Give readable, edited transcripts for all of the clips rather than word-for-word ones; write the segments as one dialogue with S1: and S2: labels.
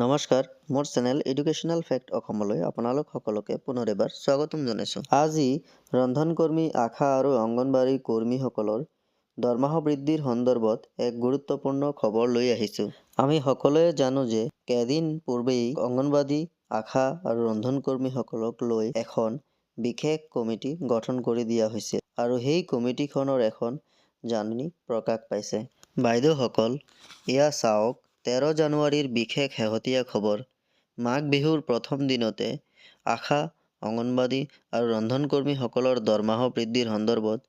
S1: নমস্কাৰ, মোৰ channel educational fact অসমলৈ আপোনালোক সকলোকে পুনৰ এবাৰ স্বাগতম জনাইছোঁ। আজি ৰন্ধনকৰ্মী, আশা আৰু অংগনবাড়ী কৰ্মীসকলৰ দৰমহা বৃদ্ধিৰ সন্দৰ্ভত এক গুৰুত্বপূৰ্ণ খবৰ লৈ আহিছোঁ। আমি সকলোৱে জানো যে কেইদিন পূৰ্বেই অংগনবাড়ী, আশা আৰু ৰন্ধনকৰ্মীসকলক লৈ এখন বিশেষ কমিটি গঠন কৰি দিয়া হৈছে আৰু সেই কমিটিখনৰ এখন জাননী প্ৰকাশ পাইছে। বাইদেউসকল, এয়া চাওক 13 জানুৱাৰীৰ বিশেষ শেহতীয়া খবৰ। মাঘ বিহুৰ প্ৰথম দিনতে আশা, অংগনবাড়ী আৰু ৰন্ধনকৰ্মীসকলৰ দৰমহা বৃদ্ধিৰ সন্দৰ্ভত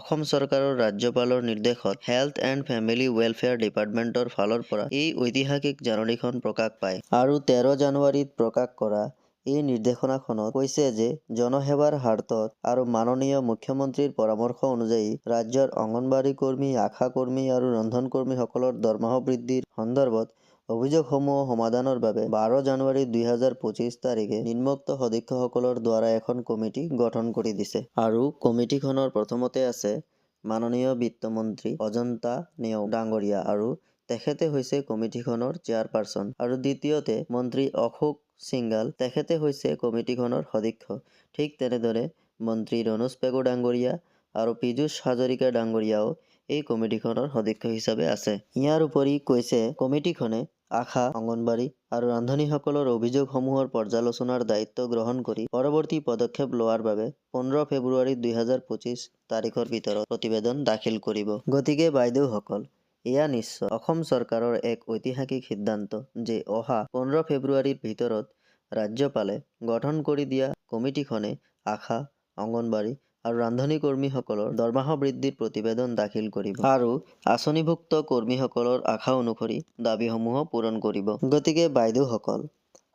S1: অসম চৰকাৰৰ ৰাজ্যপালৰ নিৰ্দেশত হেল্থ এণ্ড ফেমিলি ৱেলফেয়াৰ ডিপাৰ্টমেণ্টৰ ফালৰ পৰা এই ঐতিহাসিক জাননীখন প্ৰকাশ পায়। আৰু 13 জানুৱাৰীত প্ৰকাশ কৰা এই নিৰ্দেশনাখনত কৈছে যে জনসেৱাৰ স্বাৰ্থত আৰু মাননীয় মুখ্যমন্ত্ৰীৰ পৰামৰ্শ অনুযায়ী ৰাজ্যৰ অংগনবাড়ী কৰ্মী, আশা কৰ্মী আৰু ৰন্ধনকৰ্মীসকলৰ দৰমহা বৃদ্ধিৰ সন্দৰ্ভত অভিযোগসমূহ সমাধানৰ বাবে 12 জানুৱাৰী 2025 তাৰিখে নিম্নোক্ত সদস্যসকলৰ দ্বাৰা এখন কমিটি গঠন কৰি দিছে। আৰু কমিটিখনৰ প্ৰথমতে আছে মাননীয় বিত্তমন্ত্ৰী অজন্তা নেওগ ডাঙৰীয়া আৰু তেখেতে হৈছে কমিটিখনৰ চেয়াৰপাৰচন। আৰু দ্বিতীয়তে মন্ত্ৰী অশোক সিংঘাল, তেখেতে হৈছে কমিটিখনৰ সদস্য। ঠিক তেনেদৰে মন্ত্ৰী ৰনোজ পেগু ডাঙৰীয়া আৰু পীযুষ হাজৰিকা ডাঙৰীয়াও এই কমিটিখনৰ সদস্য হিচাপে আছে। ইয়াৰ উপৰি কৈছে কমিটিখনে আশা, অংগনবাড়ী আৰু ৰান্ধনীসকলৰ অভিযোগসমূহৰ পৰ্যালোচনাৰ দায়িত্ব গ্ৰহণ কৰি পৰৱৰ্তী পদক্ষেপ লোৱাৰ বাবে 15 ফেব্ৰুৱাৰী 2025 তাৰিখৰ ভিতৰত প্ৰতিবেদন দাখিল কৰিব। গতিকে বাইদেউসকল, এয়া নিশ্চয় অসম চৰকাৰৰ এক ঐতিহাসিক সিদ্ধান্ত যে অহা 15 ফেব্ৰুৱাৰীৰ ভিতৰত ৰাজ্যপালে গঠন কৰি দিয়া কমিটিখনে আশা, অংগনবাড়ী আৰু ৰান্ধনী কৰ্মীসকলৰ দৰমহা বৃদ্ধিৰ প্ৰতিবেদন দাখিল কৰিব আৰু আঁচনিভুক্ত কৰ্মীসকলৰ আশা অনুসৰি দাবীসমূহ পূৰণ কৰিব। গতিকে বাইদেউসকল,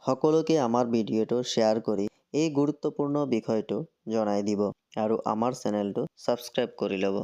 S1: সকলোকে আমাৰ ভিডিঅ'টো শ্বেয়াৰ কৰি এই গুৰুত্বপূৰ্ণ বিষয়টো জনাই দিব আৰু আমাৰ চেনেলটো ছাবস্ক্ৰাইব কৰি ল'ব।